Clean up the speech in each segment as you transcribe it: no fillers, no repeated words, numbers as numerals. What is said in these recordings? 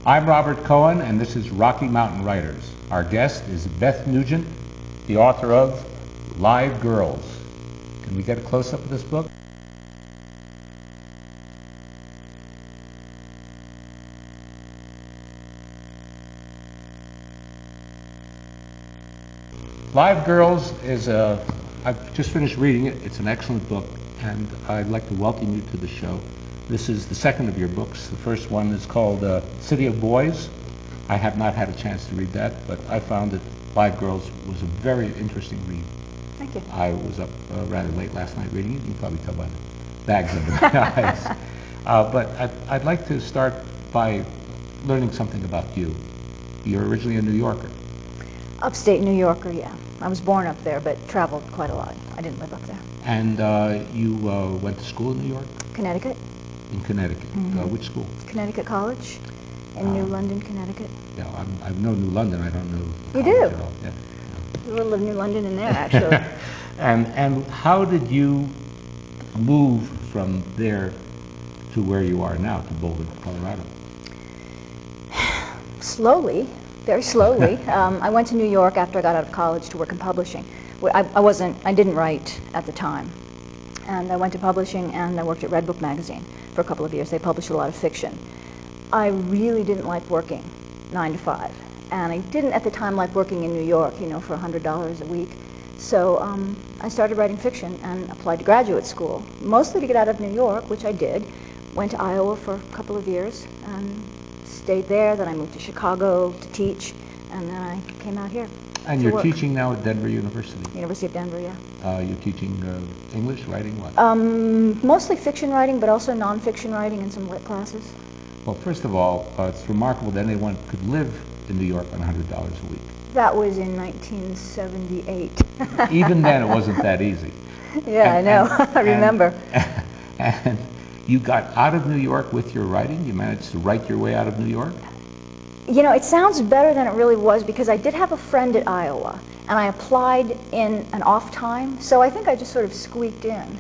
I'm Robert Cohen, and this is Rocky Mountain Writers. Our guest is Beth Nugent, the author of Live Girls. Can we get a close-up of this book? Live Girls is I've just finished reading it. It's an excellent book, and I'd like to welcome you to the show. This is the second of your books. The first one is called City of Boys. I have not had a chance to read that, but I found that Live Girls was a very interesting read. Thank you. I was up rather late last night reading it. You can probably tell by the bags under my eyes. But I'd like to start by learning something about you. You're originally a New Yorker. Upstate New Yorker, yeah. I was born up there, but traveled quite a lot. I didn't live up there. And you went to school in New York? Connecticut. In Connecticut. Mm-hmm. Which school? Connecticut College in New London, Connecticut. Yeah, I know New London. I don't know. You do? At all. Yeah. There's a little of New London in there, actually. And how did you move from there to where you are now, to Boulder, Colorado? Slowly. Very slowly. I went to New York after I got out of college to work in publishing. I didn't write at the time. And I went to publishing and I worked at Redbook magazine for a couple of years. They published a lot of fiction. I really didn't like working 9 to 5. And I didn't at the time like working in New York, for $100 a week. So I started writing fiction and applied to graduate school, mostly to get out of New York, which I did. Went to Iowa for a couple of years and stayed there. Then I moved to Chicago to teach, and then I came out here. And you're teaching now at Denver University? University of Denver, yeah. You're teaching English, writing, what? Mostly fiction writing, but also nonfiction writing and some lit classes. Well, first of all, it's remarkable that anyone could live in New York on $100 a week. That was in 1978. Even then, it wasn't that easy. Yeah, I know. I remember. And you got out of New York with your writing? You managed to write your way out of New York? It sounds better than it really was, because I did have a friend at Iowa, and I applied in an off time, so I think I just sort of squeaked in.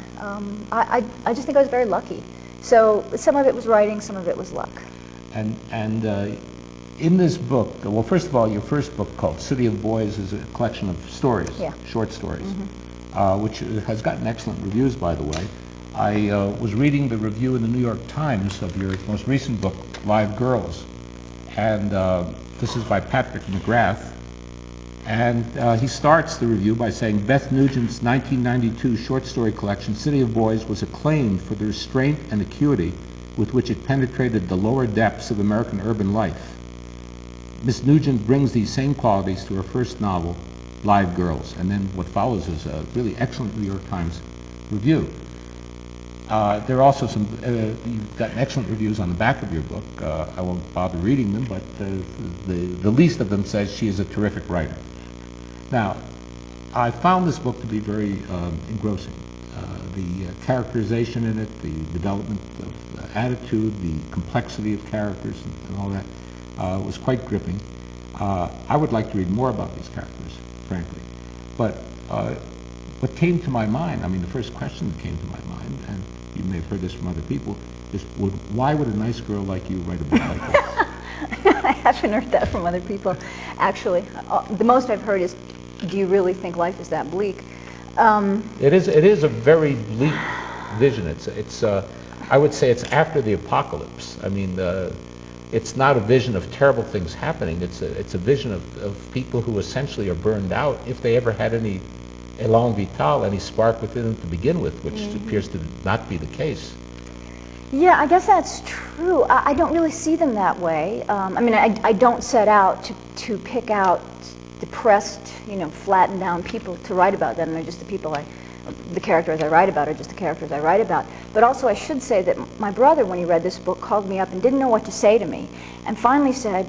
I just think I was very lucky. So some of it was writing, some of it was luck. And in this book, well, first of all, your first book called City of Boys is a collection of stories, short stories, which has gotten excellent reviews, by the way. I was reading the review in the New York Times of your most recent book, Live Girls, and this is by Patrick McGrath, and he starts the review by saying, Beth Nugent's 1992 short story collection, City of Boys, was acclaimed for the restraint and acuity with which it penetrated the lower depths of American urban life. Miss Nugent brings these same qualities to her first novel, Live Girls, and then what follows is a really excellent New York Times review. There are also some, you've gotten excellent reviews on the back of your book. I won't bother reading them, but the least of them says she is a terrific writer. Now, I found this book to be very engrossing. The characterization in it, the development of attitude, the complexity of characters and all that was quite gripping. I would like to read more about these characters, frankly. But what came to my mind, the first question that came to my mind, and you may have heard this from other people, is why would a nice girl like you write a book like this? I haven't heard that from other people, actually. The most I've heard is, do you really think life is that bleak? It is a very bleak vision. It's I would say it's after the apocalypse. It's not a vision of terrible things happening. It's a vision of people who essentially are burned out, if they ever had any elan vital, any spark within them to begin with, which appears to not be the case. Yeah, I guess that's true. I don't really see them that way. I don't set out to pick out depressed, flattened down people to write about them. They're just the characters I write about are just the characters I write about. But also I should say that my brother, when he read this book, called me up and didn't know what to say to me, and finally said,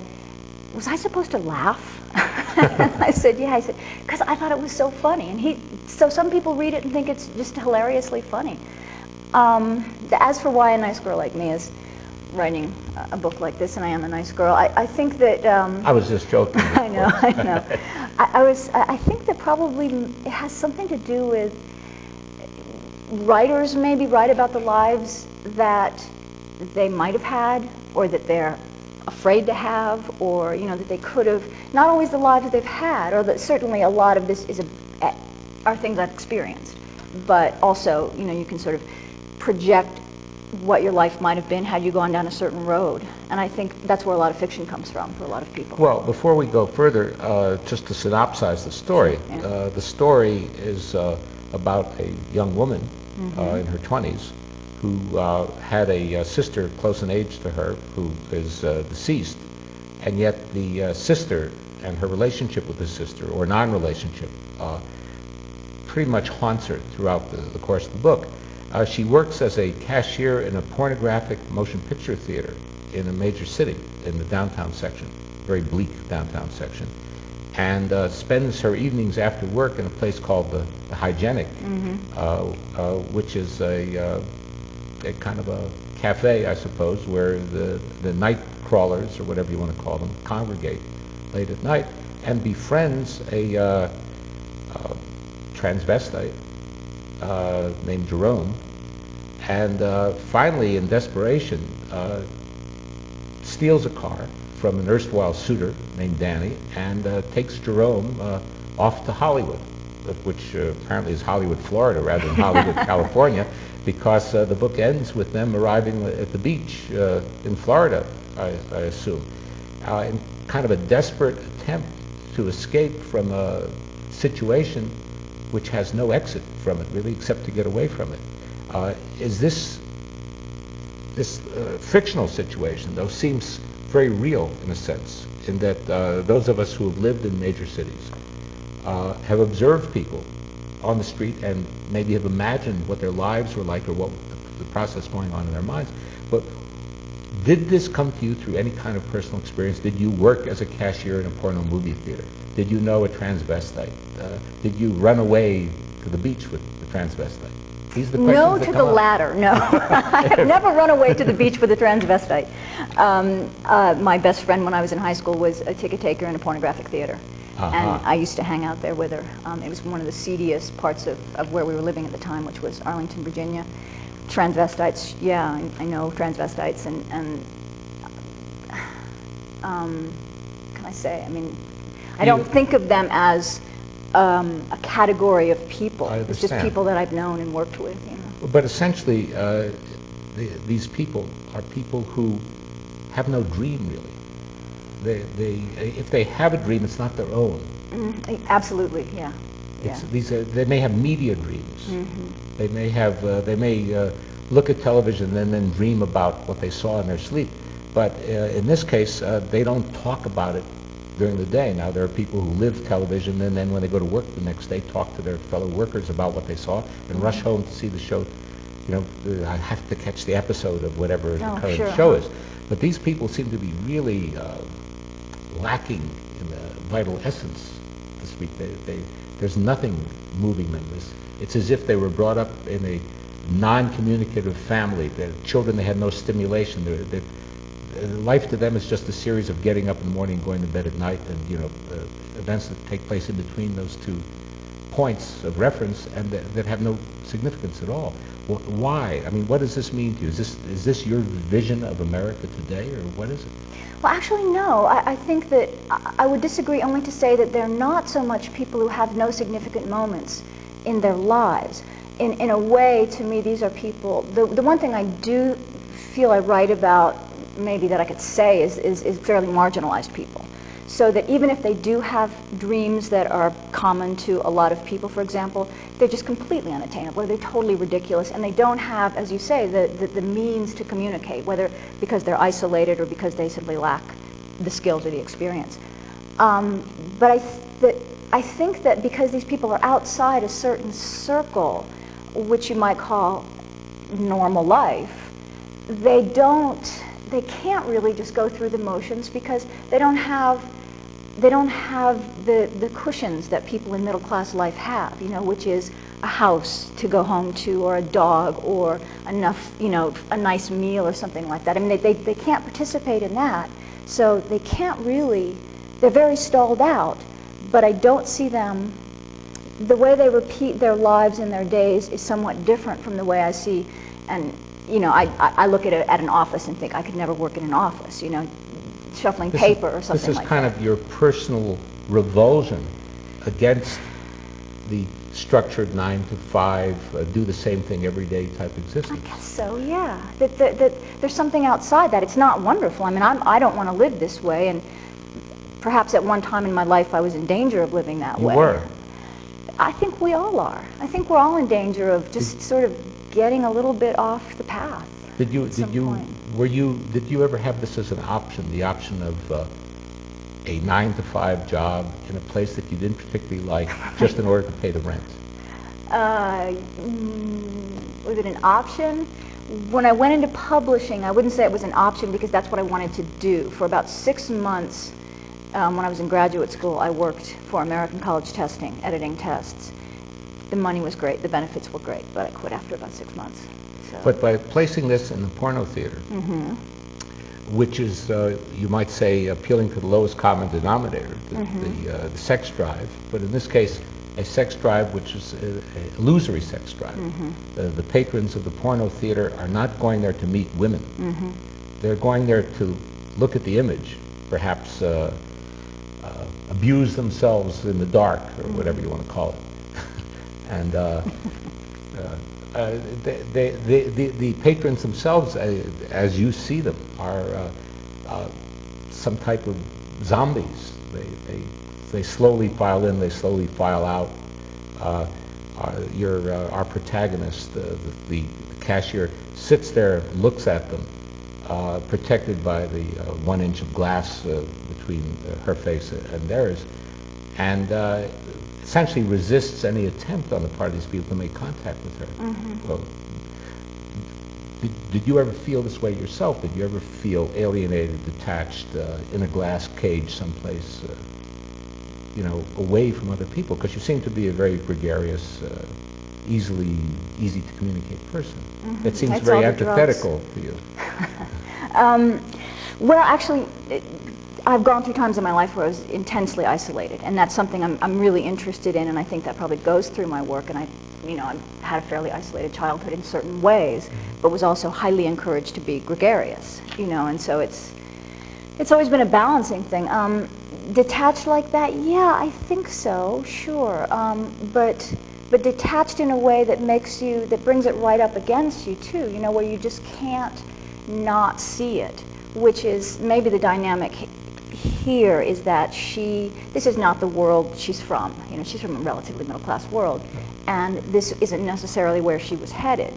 was I supposed to laugh? I said, yeah. I said, because I thought it was so funny. And so some people read it and think it's just hilariously funny. As for why a nice girl like me is writing a book like this, and I am a nice girl, I think that... I was just joking. I know. I think that probably it has something to do with writers maybe write about the lives that they might have had, or that they're afraid to have, or that they could have, not always the lives that they've had, or that certainly a lot of this are things I've experienced, but also you can sort of project what your life might have been had you gone down a certain road, and I think that's where a lot of fiction comes from for a lot of people. Well, before we go further, just to synopsize the story, the story is about a young woman in her 20s who had a sister close in age to her who is deceased, and yet the sister and her relationship with the sister, or non-relationship, pretty much haunts her throughout the course of the book. She works as a cashier in a pornographic motion picture theater in a major city in the downtown section, very bleak downtown section, and spends her evenings after work in a place called the Hygienic, which is a kind of a cafe, I suppose, where the night crawlers, or whatever you want to call them, congregate late at night, and befriends a transvestite named Jerome, and finally, in desperation, steals a car from an erstwhile suitor named Danny, and takes Jerome off to Hollywood, which apparently is Hollywood, Florida, rather than Hollywood, California, because the book ends with them arriving at the beach in Florida, I assume, in kind of a desperate attempt to escape from a situation which has no exit from it, really, except to get away from it. Is this fictional situation, though, seems very real in a sense, in that those of us who have lived in major cities have observed people on the street and maybe have imagined what their lives were like, or what the process going on in their minds. But did this come to you through any kind of personal experience? Did you work as a cashier in a porno movie theater? Did you know a transvestite? Did you run away to the beach with the transvestite? These are the questions No, that to come the up. latter, no. I have never run away to the beach with a transvestite. My best friend when I was in high school was a ticket taker in a pornographic theater. And I used to hang out there with her. It was one of the seediest parts of where we were living at the time, which was Arlington, Virginia. Transvestites, yeah, I know transvestites, and can I say, I mean, I don't think of them as a category of people. It's just people that I've known and worked with. But essentially, these people are people who have no dream, really. If they have a dream, it's not their own. Absolutely, yeah. They may have media dreams. They may look at television and then dream about what they saw in their sleep. But in this case, they don't talk about it during the day. Now, there are people who live television, and then when they go to work the next day, talk to their fellow workers about what they saw, and rush home to see the show. I have to catch the episode of whatever the current show is. But these people seem to be really lacking in the vital essence, so to speak. There's nothing moving them. It's as if they were brought up in a non-communicative family. Their children, they had no stimulation. Life to them is just a series of getting up in the morning and going to bed at night, and events that take place in between those two points of reference, and that have no significance at all. Why? I mean, what does this mean to you? Is this your vision of America today, or what is it? Well, actually, no. I think that I would disagree, only to say that they're not so much people who have no significant moments in their lives. In a way, to me, these are people. The one thing I do feel I write about, maybe that I could say, is fairly marginalized people. So that even if they do have dreams that are common to a lot of people, for example, they're just completely unattainable, or they're totally ridiculous, and they don't have, as you say, the means to communicate, whether because they're isolated or because they simply lack the skills or the experience. But I think that because these people are outside a certain circle, which you might call normal life, they can't really just go through the motions, because they don't have the cushions that people in middle class life have, which is a house to go home to, or a dog, or enough, a nice meal or something like that. I mean, they can't participate in that, so they can't really, they're very stalled out, but I don't see them, the way they repeat their lives and their days is somewhat different from the way I see, and I look at an office and think I could never work in an office. shuffling paper or something like that. This is kind of your personal revulsion against the structured 9 to 5, do the same thing every day type existence. I guess so, yeah. That there's something outside that. It's not wonderful. I mean, I don't want to live this way, and perhaps at one time in my life I was in danger of living that way. You were. I think we all are. I think we're all in danger of just sort of getting a little bit off the path. Did you ever have this as an option, the option of a 9 to 5 job in a place that you didn't particularly like, just in order to pay the rent? Was it an option? When I went into publishing, I wouldn't say it was an option because that's what I wanted to do. For about 6 months, when I was in graduate school, I worked for American College Testing, editing tests. The money was great, the benefits were great, but I quit after about 6 months. So. But by placing this in the porno theater, which is, you might say, appealing to the lowest common denominator, the sex drive, but in this case, a sex drive which is an illusory sex drive. The patrons of the porno theater are not going there to meet women. They're going there to look at the image, perhaps abuse themselves in the dark, or whatever you want to call it. And the patrons themselves, as you see them, are some type of zombies. They slowly file in, they slowly file out. Our protagonist, the cashier, sits there, looks at them, protected by the 1 inch of glass between her face and theirs, and essentially resists any attempt on the part of these people to make contact with her. Well, did you ever feel this way yourself? Did you ever feel alienated, detached, in a glass cage someplace, away from other people? Because you seem to be a very gregarious, easy to communicate person. It seems That's very antithetical to you. Well, actually, I've gone through times in my life where I was intensely isolated, and that's something I'm really interested in, and I think that probably goes through my work. And I had a fairly isolated childhood in certain ways, but was also highly encouraged to be gregarious, and so it's always been a balancing thing. Detached like that, yeah, I think so, sure, but detached in a way that brings it right up against you too, where you just can't not see it, which is maybe the dynamic here is that this is not the world she's from. She's from a relatively middle-class world, and this isn't necessarily where she was headed.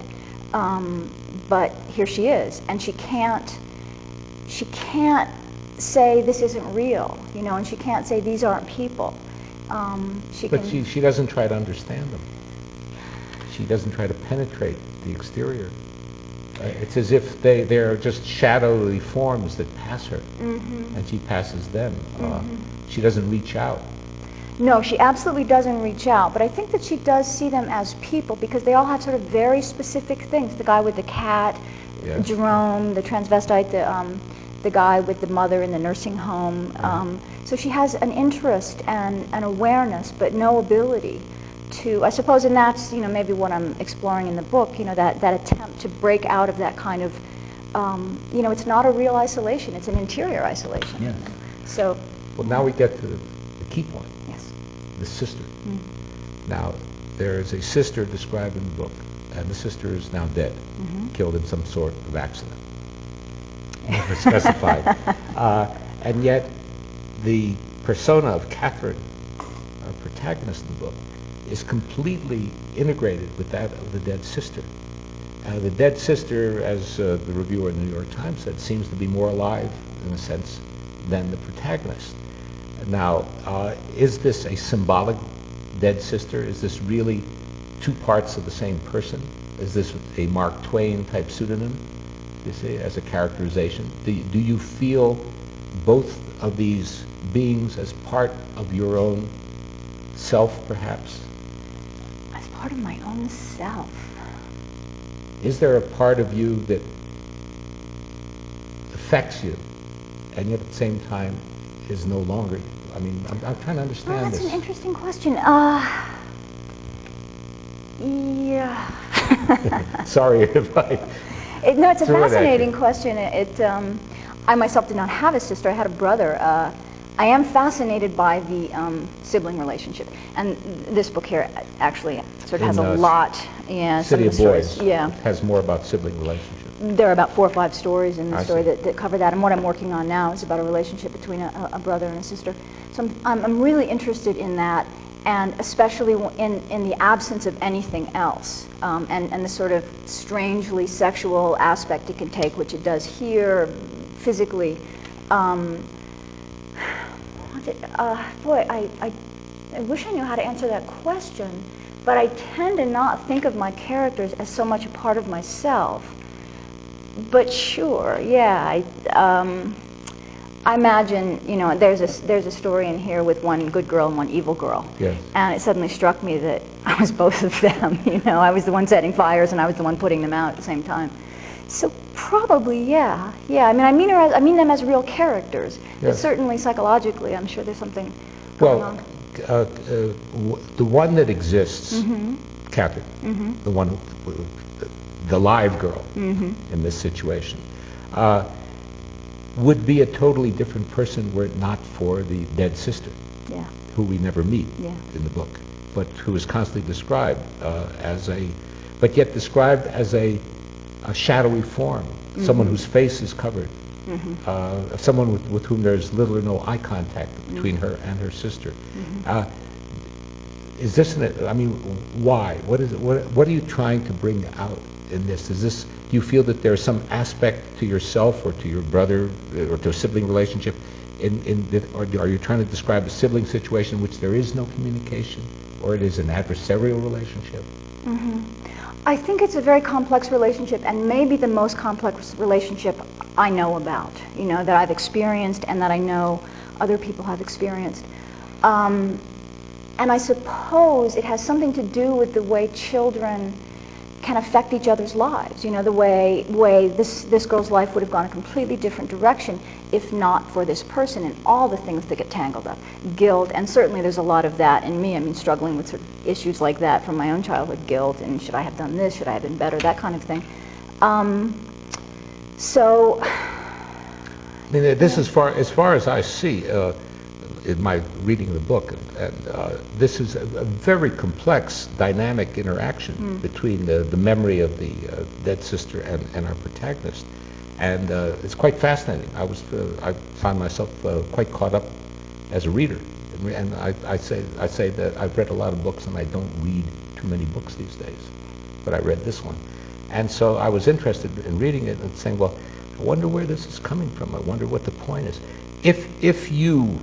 But here she is, and she can't say this isn't real, and she can't say these aren't people. She doesn't try to understand them. She doesn't try to penetrate the exterior. It's as if they're just shadowy forms that pass her, and she passes them. She doesn't reach out. No, she absolutely doesn't reach out, but I think that she does see them as people because they all have sort of very specific things. The guy with the cat, Jerome, the transvestite, the guy with the mother in the nursing home. So she has an interest and an awareness, but no ability to, I suppose, and that's maybe what I'm exploring in the book. That attempt to break out of that kind of, it's not a real isolation; it's an interior isolation. Yes. So. Well, now we get to the key point. Yes. The sister. Now, there is a sister described in the book, and the sister is now dead, killed in some sort of accident. Never specified. And yet, the persona of Catherine, our protagonist in the book, is completely integrated with that of the dead sister. The dead sister, as the reviewer in the New York Times said, seems to be more alive, in a sense, than the protagonist. Now, is this a symbolic dead sister? Is this really two parts of the same person? Is this a Mark Twain type pseudonym, you see, as a characterization? Do you feel both of these beings as part of your own self, perhaps? As part of my own self. Is there a part of you that affects you, and yet at the same time is no longer you? I mean, I'm trying to understand this. That's an interesting question. Yeah. Sorry if I... No, it's a fascinating question. I myself did not have a sister. I had a brother. I am fascinated by the sibling relationship, and this book here actually sort of has a lot. Yeah, City of Boys. Yeah, has more about sibling relationship. There are about 4 or 5 stories in the story that cover that, and what I'm working on now is about a relationship between a brother and a sister. So I'm really interested in that, and especially in the absence of anything else, and the sort of strangely sexual aspect it can take, which it does here, physically. Boy, I wish I knew how to answer that question, but I tend to not think of my characters as so much a part of myself. But sure, yeah, I imagine, you know, there's a story in here with one good girl and one evil girl. Yes. And it suddenly struck me that I was both of them, you know. I was the one setting fires and I was the one putting them out at the same time. So probably, yeah. I mean, I mean them as real characters. Yes. But certainly psychologically, I'm sure there's something going on. The one that exists, Catherine, the one, the live girl in this situation, would be a totally different person were it not for the dead sister, who we never meet in the book, but who is constantly described but yet described as a shadowy form, someone whose face is covered, someone with whom there's little or no eye contact between her and her sister. Is this, I mean, why? What is it? What are you trying to bring out in this? Do you feel that there's some aspect to yourself or to your brother or to a sibling relationship, or are you trying to describe a sibling situation in which there is no communication, or it is an adversarial relationship? I think it's a very complex relationship, and maybe the most complex relationship I know about, you know, that I've experienced and that I know other people have experienced. And I suppose it has something to do with the way children can affect each other's lives. You know, the way this girl's life would have gone a completely different direction if not for this person and all the things that get tangled up. Guilt, and certainly there's a lot of that in me. I mean, struggling with sort of issues like that from my own childhood, guilt, and should I have done this, should I have been better, that kind of thing. So... I mean, this as far as I see, in my reading the book, and this is a very complex dynamic interaction between the memory of the dead sister and our protagonist, and it's quite fascinating. I found myself quite caught up as a reader, and I say that I've read a lot of books and I don't read too many books these days, but I read this one, and so I was interested in reading it and saying, well, I wonder where this is coming from. I wonder what the point is. If you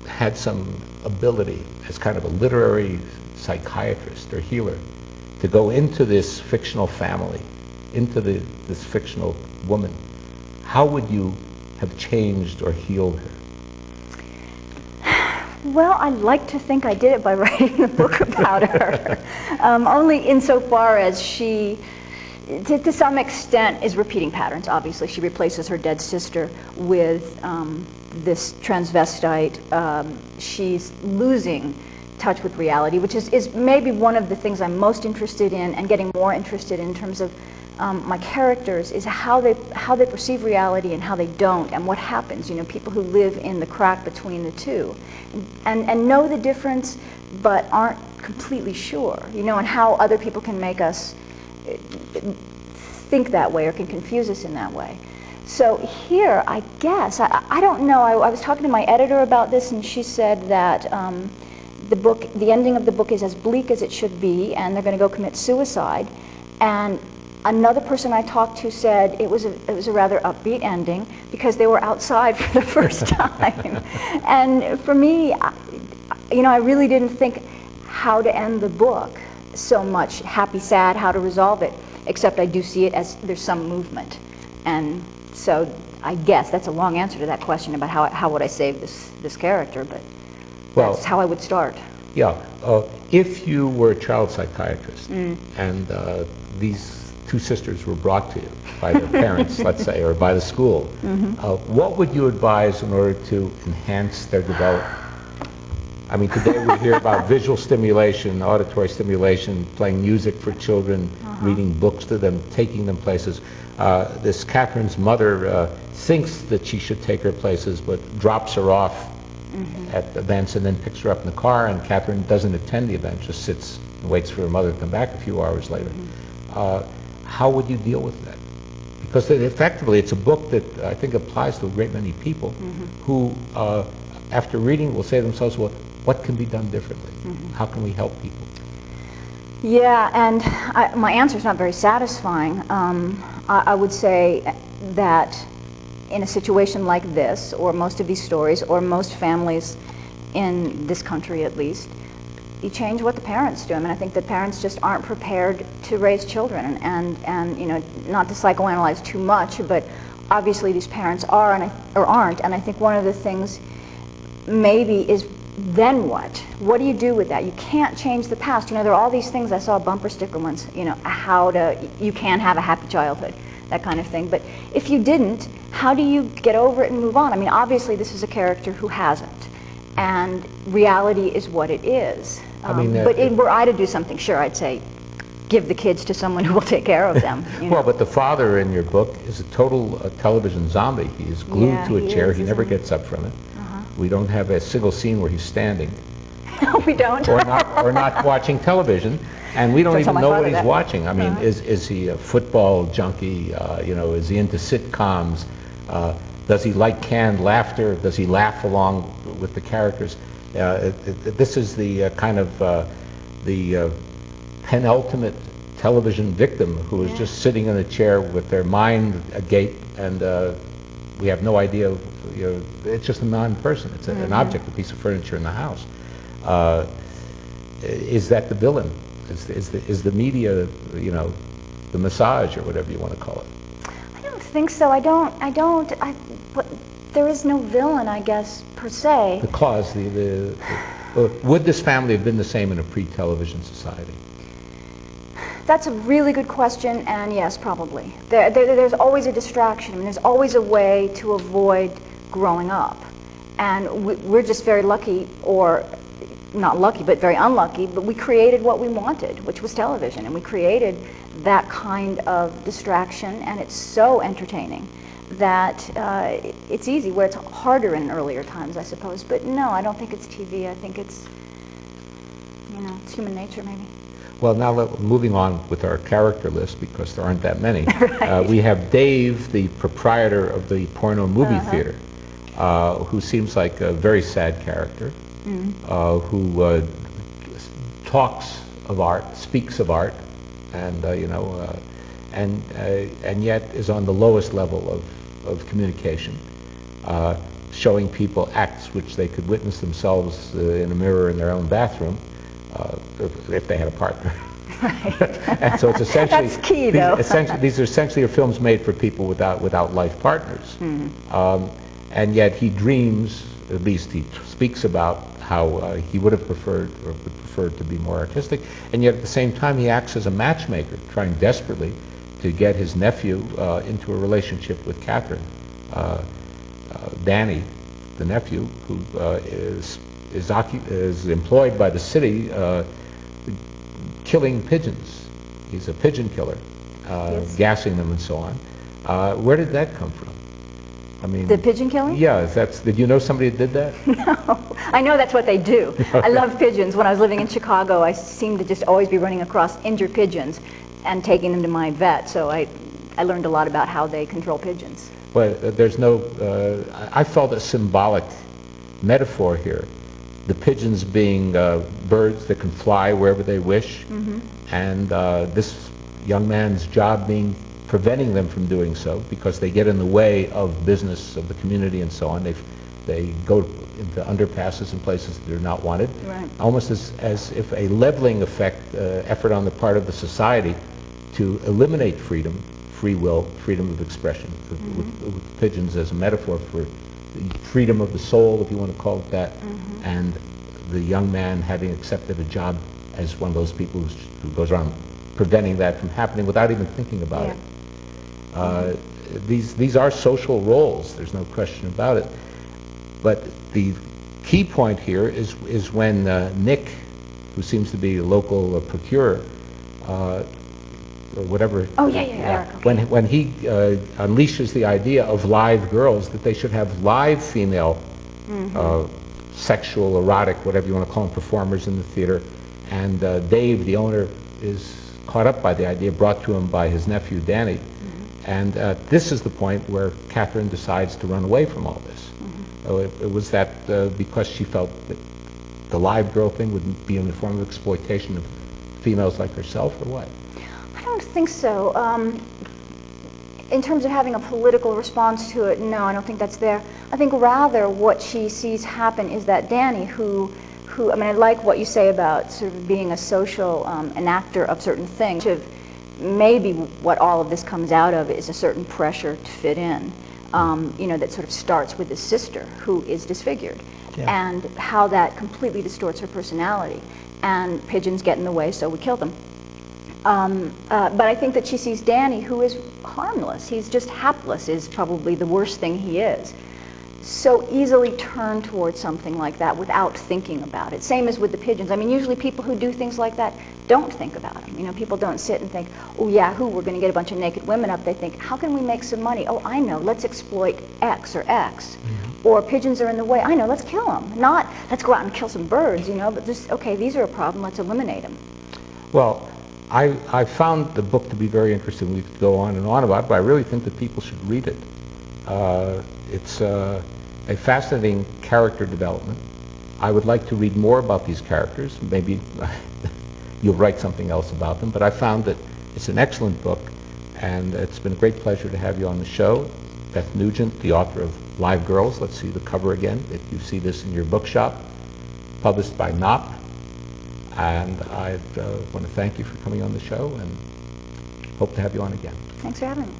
had some ability as kind of a literary psychiatrist or healer to go into this fictional family, into this fictional woman, how would you have changed or healed her? Well, I'd like to think I did it by writing a book about her. Only insofar as she, to some extent, is repeating patterns. Obviously, she replaces her dead sister with this transvestite. She's losing touch with reality, which is maybe one of the things I'm most interested in, and getting more interested in terms of my characters, is how they perceive reality and how they don't, and what happens. You know, people who live in the crack between the two, and know the difference, but aren't completely sure. You know, and how other people can make us think that way or can confuse us in that way. So here, I guess, I don't know, I was talking to my editor about this, and she said that the ending of the book is as bleak as it should be, and they're going to go commit suicide. And another person I talked to said it was a rather upbeat ending because they were outside for the first time. And for me, you know, I really didn't think how to end the book so much, happy, sad, how to resolve it, except I do see it as there's some movement. And so I guess that's a long answer to that question about how would I save this character, but that's how I would start. Yeah, if you were a child psychiatrist and these two sisters were brought to you by their parents, let's say, or by the school, what would you advise in order to enhance their development? I mean, today we hear about visual stimulation, auditory stimulation, playing music for children, reading books to them, taking them places. This Catherine's mother thinks that she should take her places, but drops her off at events and then picks her up in the car, and Catherine doesn't attend the event, just sits and waits for her mother to come back a few hours later. How would you deal with that? Because effectively it's a book that I think applies to a great many people who, after reading, will say to themselves, well, what can be done differently? How can we help people? Yeah, and my answer is not very satisfying. I would say that in a situation like this, or most of these stories, or most families in this country at least, you change what the parents do. I mean, I think that parents just aren't prepared to raise children, and you know, not to psychoanalyze too much, but obviously these parents are or aren't, and I think one of the things maybe is, then what? What do you do with that? You can't change the past. You know, there are all these things. I saw a bumper sticker once, you know, you can have a happy childhood, that kind of thing. But if you didn't, how do you get over it and move on? I mean, obviously this is a character who hasn't, and reality is what it is. But were I to do something, sure, I'd say, give the kids to someone who will take care of them. You know? Well, but the father in your book is a total television zombie. He is glued to a chair. He never gets up from it. We don't have a single scene where he's standing. No, we don't. or not watching television, and we don't even know what he's watching. I mean, is he a football junkie? You know, is he into sitcoms? Does he like canned laughter? Does he laugh along with the characters? This is the kind of the penultimate television victim who is just sitting in a chair with their mind agape, and we have no idea. You know, it's just a non-person. It's an object, a piece of furniture in the house. Is that the villain? Is the media, you know, the massage or whatever you want to call it? I don't think so. But there is no villain, I guess, per se. The cause, would this family have been the same in a pre-television society? That's a really good question, and yes, probably. There's always a distraction. I mean, there's always a way to avoid growing up. And we're just very lucky, or not lucky, but very unlucky, but we created what we wanted, which was television. And we created that kind of distraction, and it's so entertaining that it's easy, where it's harder in earlier times, I suppose. But no, I don't think it's TV. I think it's, you know, it's human nature, maybe. Well, now moving on with our character list, because there aren't that many. Right. We have Dave, the proprietor of the porno movie theater, who seems like a very sad character, who talks of art, speaks of art, and you know, and yet is on the lowest level of communication, showing people acts which they could witness themselves in a mirror in their own bathroom, if they had a partner. Right. And so it's essentially that's key, though. These are essentially films made for people without life partners. And yet he dreams, at least he speaks about how he would have preferred, or would prefer to be more artistic, and yet at the same time he acts as a matchmaker, trying desperately to get his nephew into a relationship with Catherine. Danny, the nephew, who is employed by the city killing pigeons. He's a pigeon killer, gassing them and so on. Where did that come from? I mean, the pigeon killing? Yeah, did you know somebody that did that? No, I know that's what they do. I love pigeons. When I was living in Chicago, I seemed to just always be running across injured pigeons and taking them to my vet, so I learned a lot about how they control pigeons. Well, there's no, I felt a symbolic metaphor here. The pigeons being birds that can fly wherever they wish, and this young man's job being preventing them from doing so because they get in the way of business, of the community and so on. They go into underpasses and places that are not wanted, right. Almost as if a leveling effort on the part of the society to eliminate freedom, free will, freedom of expression, with pigeons as a metaphor for the freedom of the soul, if you want to call it that, and the young man having accepted a job as one of those people who goes around preventing that from happening without even thinking about it. These are social roles, there's no question about it, but the key point here is when Nick, who seems to be a local procurer, or whatever. Oh, yeah. When he unleashes the idea of live girls, that they should have live female sexual, erotic, whatever you want to call them, performers in the theater. And Dave, the owner, is caught up by the idea, brought to him by his nephew Danny. And this is the point where Catherine decides to run away from all this. It was that because she felt that the live girl thing would be in the form of exploitation of females like herself, or what? I don't think so. In terms of having a political response to it, no, I don't think that's there. I think rather what she sees happen is that Danny, who I mean, I like what you say about sort of being a social enactor of certain things. Maybe what all of this comes out of is a certain pressure to fit in, you know, that sort of starts with his sister, who is disfigured, and how that completely distorts her personality. And pigeons get in the way, so we kill them. But I think that she sees Danny, who is harmless. He's just hapless, is probably the worst thing he is. So easily turn towards something like that without thinking about it. Same as with the pigeons. I mean, usually people who do things like that don't think about them. You know, people don't sit and think, oh, Yahoo, we're going to get a bunch of naked women up. They think, how can we make some money? Oh, I know, let's exploit X or X. Or pigeons are in the way. I know, let's kill them. Not, let's go out and kill some birds, you know, but just, okay, these are a problem, let's eliminate them. Well, I found the book to be very interesting. We could go on and on about it, but I really think that people should read it. It's a fascinating character development. I would like to read more about these characters. Maybe you'll write something else about them, but I found that it's an excellent book, and it's been a great pleasure to have you on the show. Beth Nugent, the author of Live Girls. Let's see the cover again. If you see this in your bookshop, published by Knopf. And I want to thank you for coming on the show, and hope to have you on again. Thanks for having me.